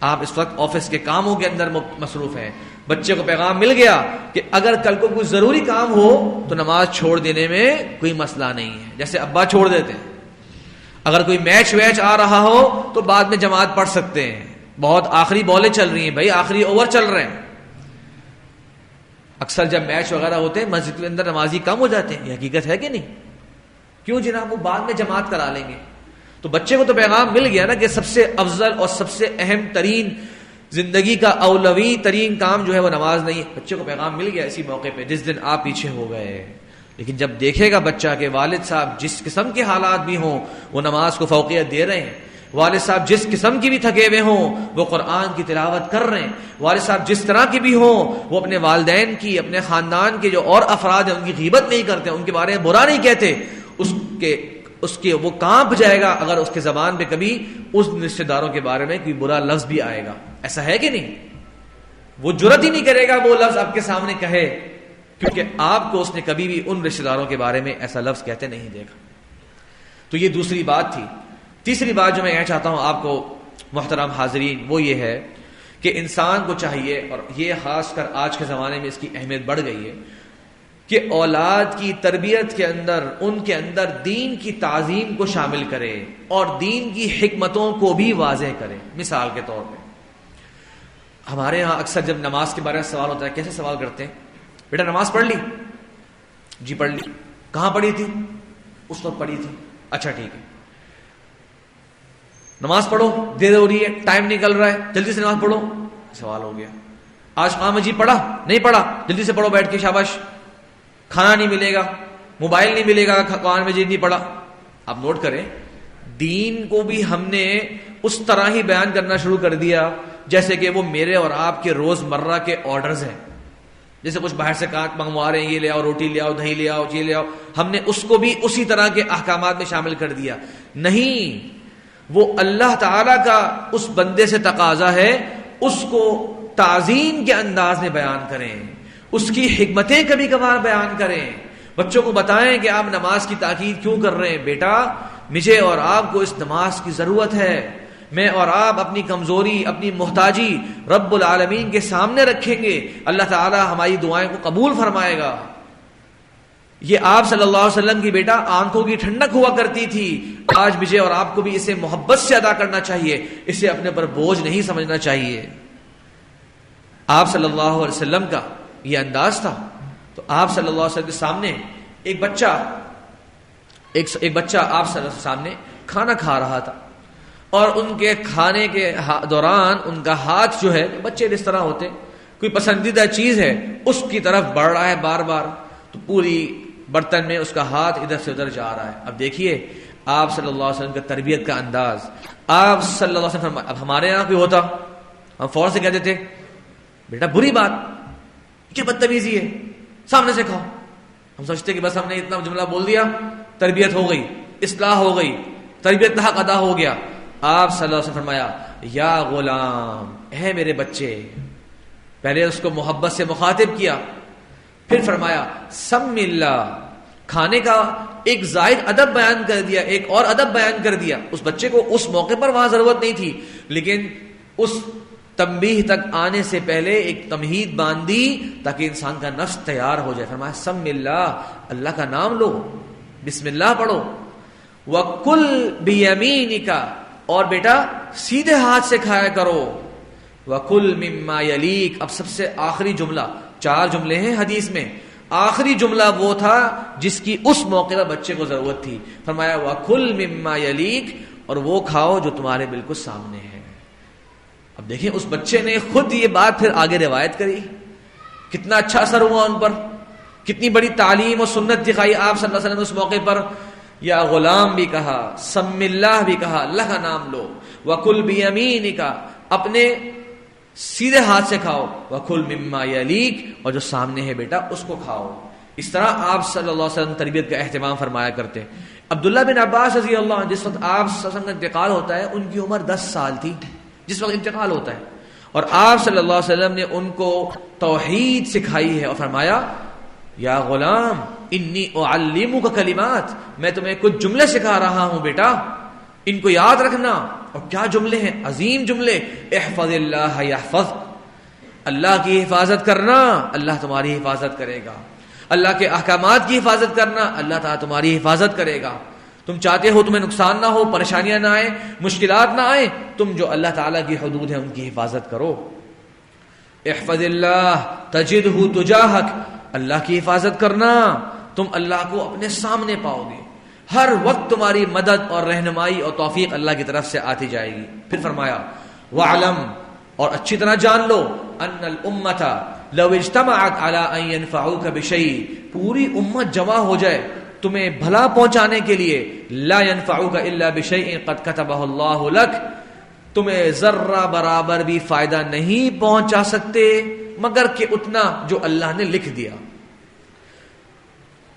آپ اس وقت آفس کے کاموں کے اندر مصروف ہیں. بچے کو پیغام مل گیا کہ اگر کل کو کوئی ضروری کام ہو تو نماز چھوڑ دینے میں کوئی مسئلہ نہیں ہے، جیسے ابا چھوڑ دیتے ہیں. اگر کوئی میچ ویچ آ رہا ہو تو بعد میں جماعت پڑھ سکتے ہیں، بہت آخری بالیں چل رہی ہیں بھائی، آخری اوور چل رہے ہیں. اکثر جب میچ وغیرہ ہوتے ہیں مسجد کے اندر نمازی کم ہو جاتے ہیں. یہ حقیقت ہے کہ نہیں؟ کیوں جناب؟ وہ بعد میں جماعت کرا لیں گے. تو بچے کو تو پیغام مل گیا نا کہ سب سے افضل اور سب سے اہم ترین زندگی کا اولوی ترین کام جو ہے وہ نماز نہیں ہے. بچے کو پیغام مل گیا اسی موقع پہ جس دن آپ پیچھے ہو گئے. لیکن جب دیکھے گا بچہ کہ والد صاحب جس قسم کے حالات بھی ہوں وہ نماز کو فوقیت دے رہے ہیں، والد صاحب جس قسم کی بھی تھکے ہوئے ہوں وہ قرآن کی تلاوت کر رہے ہیں، والد صاحب جس طرح کے بھی ہوں وہ اپنے والدین کی، اپنے خاندان کے جو اور افراد ہیں ان کی غیبت نہیں کرتے، ان کے بارے میں برا نہیں کہتے، اس کے وہ کانپ جائے گا اگر اس کے زبان پہ کبھی اس رشتہ داروں کے بارے میں کوئی برا لفظ بھی آئے گا. ایسا ہے کہ نہیں؟ وہ جرأت ہی نہیں کرے گا وہ لفظ آپ کے سامنے کہے، کیونکہ آپ کو اس نے کبھی بھی ان رشتہ داروں کے بارے میں ایسا لفظ کہتے نہیں دیکھا. تو یہ دوسری بات تھی. تیسری بات جو میں کہنا چاہتا ہوں آپ کو محترم حاضرین وہ یہ ہے کہ انسان کو چاہیے، اور یہ خاص کر آج کے زمانے میں اس کی اہمیت بڑھ گئی ہے، کہ اولاد کی تربیت کے اندر ان کے اندر دین کی تعظیم کو شامل کرے اور دین کی حکمتوں کو بھی واضح کرے. مثال کے طور پہ ہمارے ہاں اکثر جب نماز کے بارے میں سوال ہوتا ہے کیسے سوال کرتے ہیں؟ بیٹا نماز پڑھ لی؟ جی پڑھ لی. کہاں پڑھی تھی؟ اس وقت پڑھی تھی. اچھا ٹھیک ہے، نماز پڑھو، دیر ہو رہی ہے، ٹائم نکل رہا ہے، جلدی سے نماز پڑھو. سوال ہو گیا. آج قرآن مجید پڑھا؟ نہیں پڑھا، جلدی سے پڑھو بیٹھ کے، شاباش. کھانا نہیں ملے گا، موبائل نہیں ملے گا، قرآن مجید نہیں پڑھا. آپ نوٹ کریں، دین کو بھی ہم نے اس طرح ہی بیان کرنا شروع کر دیا جیسے کہ وہ میرے اور آپ کے روز مرہ کے آرڈرز ہیں. جیسے کچھ باہر سے کانٹ منگوا رہے ہیں، یہ لے آؤ، روٹی لے آؤ، دہی لے آؤ، یہ لے آؤ، ہم نے اس کو بھی اسی طرح کے احکامات میں شامل کر دیا. نہیں، وہ اللہ تعالی کا اس بندے سے تقاضا ہے اس کو تعظیم کے انداز میں بیان کریں، اس کی حکمتیں کبھی کبھار بیان کریں. بچوں کو بتائیں کہ آپ نماز کی تاکید کیوں کر رہے ہیں. بیٹا مجھے اور آپ کو اس نماز کی ضرورت ہے، میں اور آپ اپنی کمزوری، اپنی محتاجی رب العالمین کے سامنے رکھیں گے، اللہ تعالی ہماری دعائیں کو قبول فرمائے گا. یہ آپ صلی اللہ علیہ وسلم کی بیٹا آنکھوں کی ٹھنڈک ہوا کرتی تھی. آج مجھے اور آپ کو بھی اسے محبت سے ادا کرنا چاہیے، اسے اپنے پر بوجھ نہیں سمجھنا چاہیے. آپ صلی اللہ علیہ وسلم کا یہ انداز تھا. تو آپ صلی اللہ علیہ وسلم کے سامنے ایک بچہ آپ صلی اللہ علیہ وسلم کے سامنے کھانا کھا رہا تھا، اور ان کے کھانے کے دوران ان کا ہاتھ جو ہے، بچے اس طرح ہوتے، کوئی پسندیدہ چیز ہے اس کی طرف بڑھ رہا ہے بار بار، تو پوری برتن میں اس کا ہاتھ ادھر سے ادھر جا رہا ہے. اب دیکھیے آپ صلی اللہ علیہ وسلم کا تربیت کا انداز. آپ صلی اللہ علیہ وسلم، اب ہمارے یہاں کوئی ہوتا ہم فوراً سے کہتے تھے بیٹا بری بات، کیا بدتمیزی ہے، سامنے سے کھاؤ. ہم سوچتے کہ بس ہم نے اتنا جملہ بول دیا، تربیت ہو گئی، اصلاح ہو گئی، تربیت کا حق ادا ہو گیا. آپ صلی اللہ علیہ وسلم فرمایا یا غلام، اے میرے بچے. پہلے اس کو محبت سے مخاطب کیا، پھر فرمایا سم اللہ، کھانے کا ایک زائد ادب بیان کر دیا، ایک اور ادب بیان کر دیا. اس بچے کو اس موقع پر وہاں ضرورت نہیں تھی، لیکن اس تنبیہ تک آنے سے پہلے ایک تمہید باندھی تاکہ انسان کا نفس تیار ہو جائے. فرمایا سم اللہ، اللہ کا نام لو، بسم اللہ پڑھو. وَكُلْ بِيَمِينِكَ، اور بیٹا سیدھے ہاتھ سے کھایا کرو. وَكُلْ مِمَّا يَلِيكَ، اب سب سے آخری جملہ، 4 جملے ہیں حدیث میں، آخری جملہ وہ تھا جس کی اس موقع پر بچے کو ضرورت تھی. فرمایا وَكُلْ مِمَّا يَلِيكَ، اور وہ کھاؤ جو تمہارے بالکل سامنے ہے. اب دیکھیں اس بچے نے خود یہ بات پھر آگے روایت کری، کتنا اچھا اثر ہوا ان پر، کتنی بڑی تعلیم اور سنت دکھائی آپ صلی اللہ علیہ وسلم اس موقع پر. یا غلام بھی کہا، سم اللہ بھی کہا، اللہ کا نام لو. وَكُلْ بِيَمِينِكَ، اپنے سیدھے ہاتھ سے کھاؤ. وَكُلْ مِمَّا يَلِيكَ، اور جو سامنے ہے بیٹا اس کو کھاؤ. اس طرح آپ صلی اللہ علیہ وسلم تربیت کا اہتمام فرمایا کرتے. عبداللہ بن عباس رضی اللہ عنہ، جس وقت آپ صلی اللہ علیہ وسلم کا انتقال ہوتا ہے ان کی عمر 10 سال تھی جس وقت انتقال ہوتا ہے، اور آپ صلی اللہ علیہ وسلم نے ان کو توحید سکھائی ہے اور فرمایا یا غلام انی اعلمک کلمات، میں تمہیں کچھ جملے سکھا رہا ہوں بیٹا، ان کو یاد رکھنا. اور کیا جملے ہیں، عظیم جملے. احفظ اللہ یحفظک، اللہ کی حفاظت کرنا اللہ تمہاری حفاظت کرے گا. اللہ کے احکامات کی حفاظت کرنا اللہ تعالیٰ تمہاری حفاظت کرے گا. تم چاہتے ہو تمہیں نقصان نہ ہو، پریشانیاں نہ آئیں، مشکلات نہ آئیں، تم جو اللہ تعالیٰ کی حدود ہیں ان کی حفاظت کرو. احفظ اللہ تجدہ تجاہک، اللہ کی حفاظت کرنا تم اللہ کو اپنے سامنے پاؤ گے، ہر وقت تمہاری مدد اور رہنمائی اور توفیق اللہ کی طرف سے آتی جائے گی. پھر فرمایا وَعْلَمْ، اور اچھی طرح جان لو، ان الامۃ لو اجتمعت علی ان ينفعوک بشیء، پوری امت جمع ہو جائے تمہیں بھلا پہنچانے کے لیے لا ينفعك الا بشيء قد كتبه الله لك، تمہیں ذرہ برابر بھی فائدہ نہیں پہنچا سکتے مگر کہ اتنا جو اللہ نے لکھ دیا.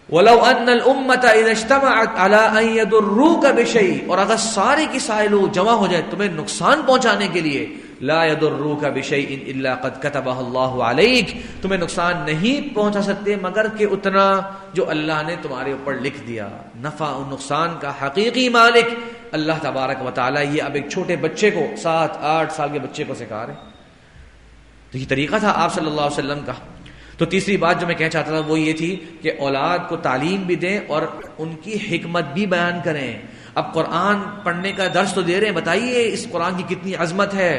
وَلَوْ أَنَّ الْأُمَّةَ إِذَا اجْتَمَعَتْ عَلَىٰ أَن يَضُرُّوكَ بِشَيْءٍ، اور اگر سارے کی سارے لوگ جمع ہو جائے تمہیں نقصان پہنچانے کے لیے، لا يضروك بشيء الا قد كتبه الله عليك، تمہیں نقصان نہیں پہنچا سکتے مگر کہ اتنا جو اللہ نے تمہارے اوپر لکھ دیا. نفع و نقصان کا حقیقی مالک اللہ تبارک و تعالی. یہ اب ایک چھوٹے بچے کو 7-8 سال کے بچے کو سکھا رہے. تو یہ طریقہ تھا آپ صلی اللہ علیہ وسلم کا. تو تیسری بات جو میں کہنا چاہتا تھا وہ یہ تھی کہ اولاد کو تعلیم بھی دیں اور ان کی حکمت بھی بیان کریں. اب قرآن پڑھنے کا درس تو دے رہے ہیں، بتائیے اس قرآن کی کتنی عظمت ہے.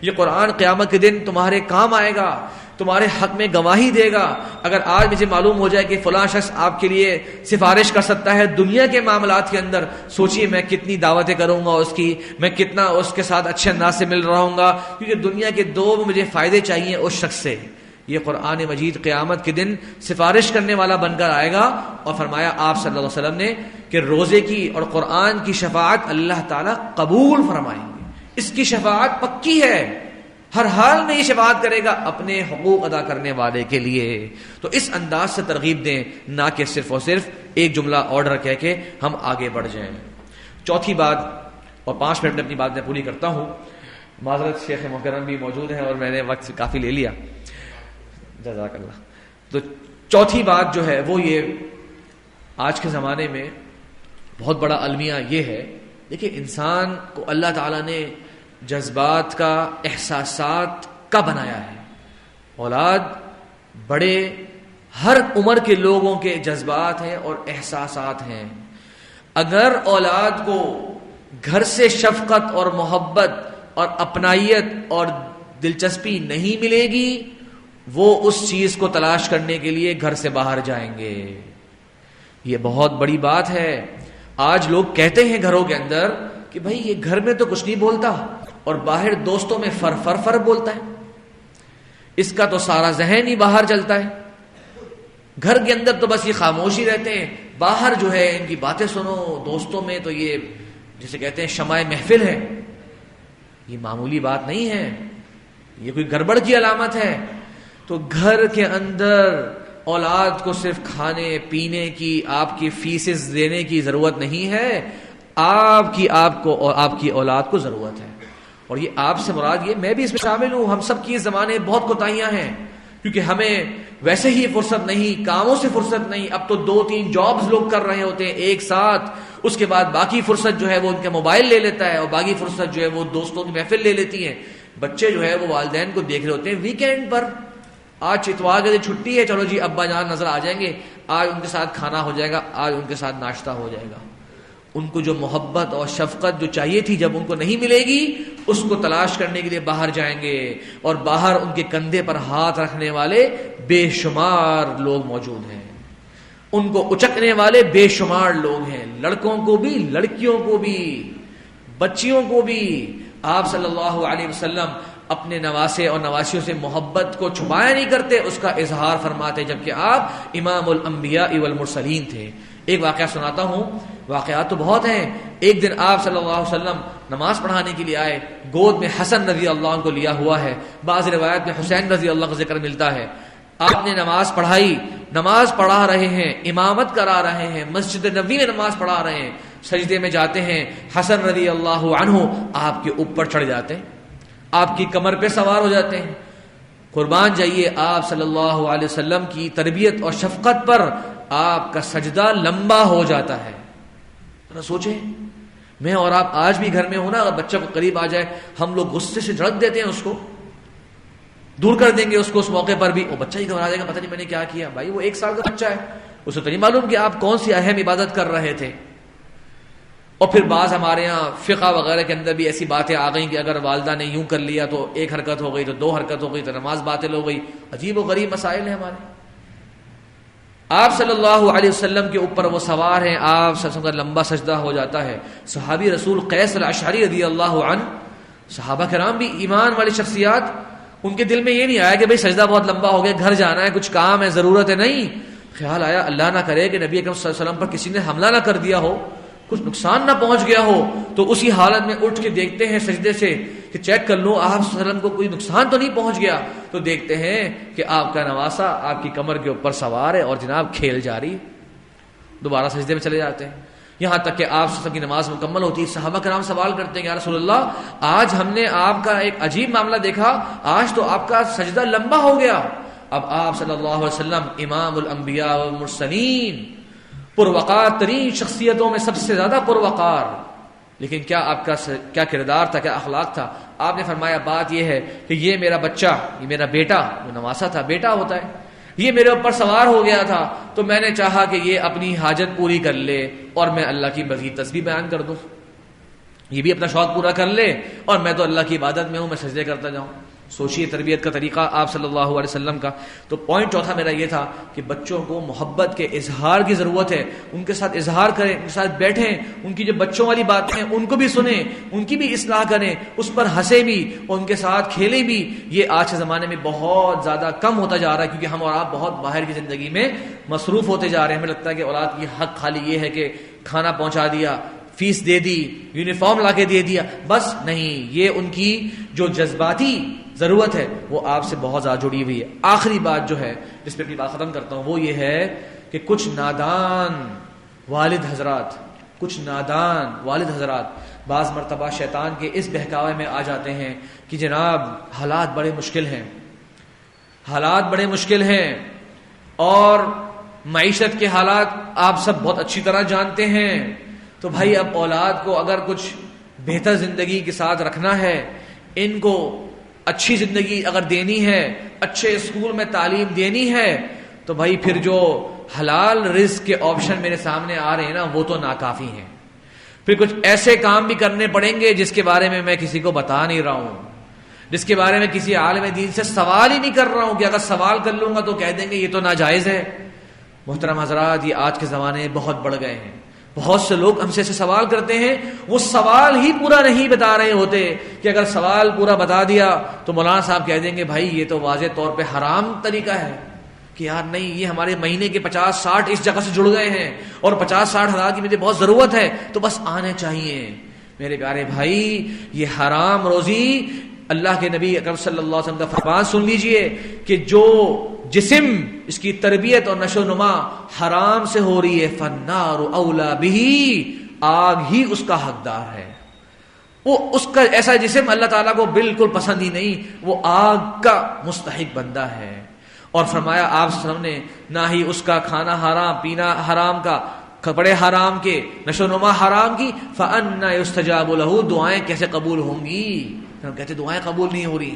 یہ قرآن قیامت کے دن تمہارے کام آئے گا، تمہارے حق میں گواہی دے گا. اگر آج مجھے معلوم ہو جائے کہ فلاں شخص آپ کے لیے سفارش کر سکتا ہے دنیا کے معاملات کے اندر، سوچئے میں کتنی دعوتیں کروں گا اس کی، میں کتنا اس کے ساتھ اچھے انداز سے مل رہا ہوں گا، کیونکہ دنیا کے دو مجھے فائدے چاہیے اس شخص سے. یہ قرآن مجید قیامت کے دن سفارش کرنے والا بن کر آئے گا. اور فرمایا آپ صلی اللہ علیہ وسلم نے کہ روزے کی اور قرآن کی شفاعت اللہ تعالیٰ قبول فرمائیں گے. اس کی شفاعت پکی ہے، ہر حال میں یہ شفاعت کرے گا اپنے حقوق ادا کرنے والے کے لیے. تو اس انداز سے ترغیب دیں، نہ کہ صرف اور صرف ایک جملہ آرڈر کہہ کے ہم آگے بڑھ جائیں. چوتھی بات، اور 5 منٹ میں اپنی بات میں پوری کرتا ہوں، معذرت شیخ محترم بھی موجود ہیں اور میں نے وقت کافی لے لیا، جزاک اللہ. تو چوتھی بات جو ہے وہ یہ، آج کے زمانے میں بہت بڑا المیہ یہ ہے، دیکھیں انسان کو اللہ تعالیٰ نے جذبات کا، احساسات کا بنایا ہے. اولاد بڑے ہر عمر کے لوگوں کے جذبات ہیں اور احساسات ہیں. اگر اولاد کو گھر سے شفقت اور محبت اور اپنائیت اور دلچسپی نہیں ملے گی، وہ اس چیز کو تلاش کرنے کے لیے گھر سے باہر جائیں گے. یہ بہت بڑی بات ہے. آج لوگ کہتے ہیں گھروں کے اندر کہ بھائی یہ گھر میں تو کچھ نہیں بولتا اور باہر دوستوں میں فر بولتا ہے، اس کا تو سارا ذہن ہی باہر چلتا ہے. گھر کے اندر تو بس یہ خاموشی رہتے ہیں، باہر جو ہے ان کی باتیں سنو، دوستوں میں تو یہ جسے کہتے ہیں شمع محفل ہے. یہ معمولی بات نہیں ہے، یہ کوئی گڑبڑ کی علامت ہے. تو گھر کے اندر اولاد کو صرف کھانے پینے کی، آپ کی فیسز دینے کی ضرورت نہیں ہے، آپ کی اولاد کو ضرورت ہے. اور یہ آپ سے مراد یہ، میں بھی اس میں شامل ہوں، ہم سب کی اس زمانے بہت کوتاہیاں ہیں، کیونکہ ہمیں ویسے ہی فرصت نہیں، کاموں سے فرصت نہیں. اب تو 2-3 جابز لوگ کر رہے ہوتے ہیں ایک ساتھ، اس کے بعد باقی فرصت جو ہے وہ ان کا موبائل لے لیتا ہے اور باقی فرصت جو ہے وہ دوستوں کی محفل لے لیتی ہیں. بچے جو ہے وہ والدین کو دیکھ رہے ہوتے ہیں ویکینڈ پر، آج اتوار کے دن چھٹی ہے، چلو جی ابا جان نظر آ جائیں گے، آج ان کے ساتھ کھانا ہو جائے گا، آج ان کے ساتھ ناشتہ ہو جائے گا. ان کو جو محبت اور شفقت جو چاہیے تھی جب ان کو نہیں ملے گی، اس کو تلاش کرنے کے لیے باہر جائیں گے. اور باہر ان کے کندھے پر ہاتھ رکھنے والے بے شمار لوگ موجود ہیں، ان کو اچکنے والے بے شمار لوگ ہیں، لڑکوں کو بھی، لڑکیوں کو بھی، بچیوں کو بھی. آپ صلی اللہ علیہ وسلم اپنے نواسے اور نواسیوں سے محبت کو چھپایا نہیں کرتے، اس کا اظہار فرماتے، جبکہ آپ امام الانبیاء والمرسلین تھے. ایک واقعہ سناتا ہوں، واقعات تو بہت ہیں. ایک دن آپ صلی اللہ علیہ وسلم نماز پڑھانے کے لیے آئے، گود میں حسن رضی اللہ عنہ کو لیا ہوا ہے، بعض روایت میں حسین رضی اللہ عنہ کا ذکر ملتا ہے. آپ نے نماز پڑھائی، نماز پڑھا رہے ہیں، امامت کرا رہے ہیں، مسجد نبوی میں نماز پڑھا رہے ہیں، سجدے میں جاتے ہیں، حسن رضی اللہ عنہ آپ کے اوپر چڑھ جاتے ہیں، آپ کی کمر پہ سوار ہو جاتے ہیں. قربان جائیے آپ صلی اللہ علیہ وسلم کی تربیت اور شفقت پر آپ کا سجدہ لمبا ہو جاتا ہے. ذرا سوچیں، میں اور آپ آج بھی گھر میں ہونا، اگر بچہ کو قریب آ جائے ہم لوگ غصے سے جھڑک دیتے ہیں، اس کو دور کر دیں گے، اس کو اس موقع پر بھی وہ بچہ ہی گھبرا جائے گا، پتہ نہیں میں نے کیا کیا. بھائی وہ 1 سال کا بچہ ہے، اسے تو نہیں معلوم کہ آپ کون سی اہم عبادت کر رہے تھے. اور پھر بعض ہمارے ہاں فقہ وغیرہ کے اندر بھی ایسی باتیں آ گئیں کہ اگر والدہ نے یوں کر لیا تو 1 حرکت ہو گئی، تو 2 حرکت ہو گئی، تو نماز باطل ہو گئی. عجیب و غریب مسائل ہیں ہمارے. آپ صلی اللہ علیہ وسلم کے اوپر وہ سوار ہیں، آپ صلی اللہ علیہ وسلم کا لمبا سجدہ ہو جاتا ہے. صحابی رسول قیس الاشعری رضی اللہ عنہ، صحابہ کرام بھی ایمان والی شخصیات، ان کے دل میں یہ نہیں آیا کہ بھئی سجدہ بہت لمبا ہو گیا، گھر جانا ہے، کچھ کام ہے، ضرورت ہے. نہیں، خیال آیا اللہ نہ کرے کہ نبی اکرم صلی اللہ علیہ وسلم پر کسی نے حملہ نہ کر دیا ہو، کچھ نقصان نہ پہنچ گیا ہو. تو اسی حالت میں اٹھ کے دیکھتے ہیں سجدے سے کہ چیک کر لوں آپ صلی اللہ علیہ وسلم کو کوئی نقصان تو نہیں پہنچ گیا. تو دیکھتے ہیں کہ آپ کا نواسا آپ کی کمر کے اوپر سوار ہے اور جناب کھیل جاری. دوبارہ سجدے میں چلے جاتے ہیں یہاں تک کہ آپ صلی اللہ علیہ وسلم کی نماز مکمل ہوتی ہے. صحابہ کرام سوال کرتے ہیں یا رسول اللہ آج ہم نے آپ کا ایک عجیب معاملہ دیکھا، آج تو آپ کا سجدہ لمبا ہو گیا. اب آپ صلی اللہ علیہ وسلم امام الانبیاء والمرسلین، پروقار ترین شخصیتوں میں سب سے زیادہ پروقار، لیکن کیا آپ کا کیا کردار تھا، کیا اخلاق تھا؟ آپ نے فرمایا بات یہ ہے کہ یہ میرا بچہ، یہ میرا بیٹا، وہ نواسا تھا، بیٹا ہوتا ہے، یہ میرے اوپر سوار ہو گیا تھا تو میں نے چاہا کہ یہ اپنی حاجت پوری کر لے اور میں اللہ کی مزید تسبیح بیان کر دوں، یہ بھی اپنا شوق پورا کر لے اور میں تو اللہ کی عبادت میں ہوں، میں سجدے کرتا جاؤں. سوچیے تربیت کا طریقہ آپ صلی اللہ علیہ وسلم کا. تو پوائنٹ چوتھا میرا یہ تھا کہ بچوں کو محبت کے اظہار کی ضرورت ہے. ان کے ساتھ اظہار کریں، ان کے ساتھ بیٹھیں، ان کی جو بچوں والی باتیں ہیں ان کو بھی سنیں، ان کی بھی اصلاح کریں، اس پر ہنسیں بھی اور ان کے ساتھ کھیلیں بھی. یہ آج کے زمانے میں بہت زیادہ کم ہوتا جا رہا ہے کیونکہ ہم اور آپ بہت باہر کی زندگی میں مصروف ہوتے جا رہے ہیں. ہمیں لگتا ہے کہ اولاد کی حق خالی یہ ہے کہ کھانا پہنچا دیا، فیس دے دی، یونیفارم لا کے دے دیا، بس نہیں. یہ ان کی جو جذباتی ضرورت ہے وہ آپ سے بہت زیادہ جڑی ہوئی ہے. آخری بات جو ہے جس پہ اپنی بات ختم کرتا ہوں وہ یہ ہے کہ کچھ نادان والد حضرات بعض مرتبہ شیطان کے اس بہکاوے میں آ جاتے ہیں کہ جناب حالات بڑے مشکل ہیں اور معیشت کے حالات آپ سب بہت اچھی طرح جانتے ہیں. تو بھائی اب اولاد کو اگر کچھ بہتر زندگی کے ساتھ رکھنا ہے، ان کو اچھی زندگی اگر دینی ہے، اچھے اسکول میں تعلیم دینی ہے، تو بھائی پھر جو حلال رزق کے آپشن میرے سامنے آ رہے ہیں نا وہ تو ناکافی ہیں. پھر کچھ ایسے کام بھی کرنے پڑیں گے جس کے بارے میں کسی کو بتا نہیں رہا ہوں، جس کے بارے میں کسی عالم دین سے سوال ہی نہیں کر رہا ہوں کہ اگر سوال کر لوں گا تو کہہ دیں گے یہ تو ناجائز ہے. محترم حضرات، یہ آج کے زمانے میں بہت بڑھ گئے ہیں. بہت سے لوگ ہم سے ایسے سوال کرتے ہیں، وہ سوال ہی پورا نہیں بتا رہے ہوتے کہ اگر سوال پورا بتا دیا تو مولانا صاحب کہہ دیں گے بھائی یہ تو واضح طور پہ حرام طریقہ ہے کہ یار نہیں، یہ ہمارے مہینے کے 50-60 اس جگہ سے جڑ گئے ہیں اور 50-60 ہزار کی مجھے بہت ضرورت ہے تو بس آنے چاہیے. میرے پیارے بھائی، یہ حرام روزی اللہ کے نبی اکرم صلی اللہ علیہ وسلم کا فرمان سن لیجئے کہ جو جسم اس کی تربیت اور نشو و نما حرام سے ہو رہی ہے، فالنار اولا بہ، آگ ہی اس کا حقدار ہے. وہ اس کا ایسا جسم اللہ تعالیٰ کو بالکل پسند ہی نہیں، وہ آگ کا مستحق بندہ ہے. اور فرمایا آپ صلی اللہ علیہ وسلم نے نہ ہی اس کا کھانا حرام، پینا حرام کا، کپڑے حرام کے، نشو و نما حرام کی، فأنا یستجاب لہ، دعائیں کیسے قبول ہوں گی؟ ہم کہتے دعائیں قبول نہیں ہو رہی.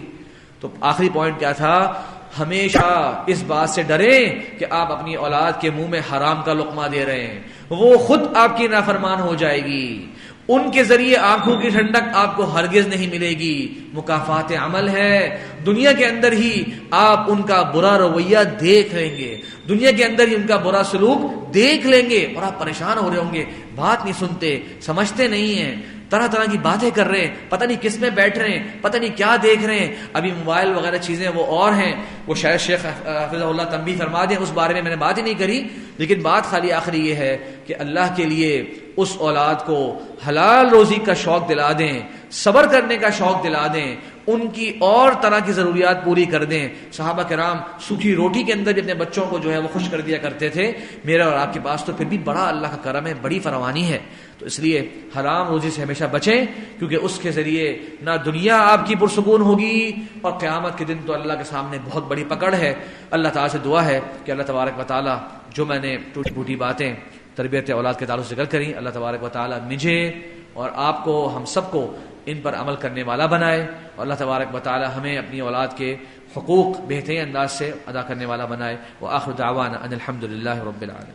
تو آخری پوائنٹ کیا تھا؟ ہمیشہ اس بات سے ڈریں کہ آپ اپنی اولاد کے منہ میں حرام کا لقمہ دے رہے ہیں، وہ خود آپ کی نافرمان ہو جائے گی. ان کے ذریعے آنکھوں کی ٹھنڈک آپ کو ہرگز نہیں ملے گی. مکافات عمل ہے، دنیا کے اندر ہی آپ ان کا برا رویہ دیکھ لیں گے، دنیا کے اندر ہی ان کا برا سلوک دیکھ لیں گے اور آپ پریشان ہو رہے ہوں گے. بات نہیں سنتے، سمجھتے نہیں ہیں، طرح طرح کی باتیں کر رہے ہیں، پتہ نہیں کس میں بیٹھ رہے ہیں، پتہ نہیں کیا دیکھ رہے ہیں. ابھی موبائل وغیرہ چیزیں وہ اور ہیں، وہ شاید شیخ حفظہ اللہ تنبیہ فرما دیں، اس بارے میں نے بات ہی نہیں کری. لیکن بات خالی آخری یہ ہے کہ اللہ کے لیے اس اولاد کو حلال روزی کا شوق دلا دیں، صبر کرنے کا شوق دلا دیں، ان کی اور طرح کی ضروریات پوری کر دیں. صحابہ کرام سوکھی روٹی کے اندر بھی اپنے بچوں کو جو ہے وہ خوش کر دیا کرتے تھے. میرا اور آپ کے پاس تو پھر بھی بڑا اللہ کا کرم ہے، بڑی فراوانی ہے. تو اس لیے حرام روزی سے ہمیشہ بچیں، کیونکہ اس کے ذریعے نہ دنیا آپ کی پرسکون ہوگی اور قیامت کے دن تو اللہ کے سامنے بہت بڑی پکڑ ہے. اللہ تعالیٰ سے دعا ہے کہ اللہ تبارک و تعالیٰ جو میں نے ٹوٹی پھوٹی باتیں تربیت اولاد کے تعلق سے ذکر کریں، اللہ تبارک و تعالیٰ مجھے اور آپ کو، ہم سب کو ان پر عمل کرنے والا بنائے، اور اللہ تبارک و تعالیٰ ہمیں اپنی اولاد کے حقوق بہترین انداز سے ادا کرنے والا بنائے. وآخر دعوانا ان الحمد للہ رب العالمین.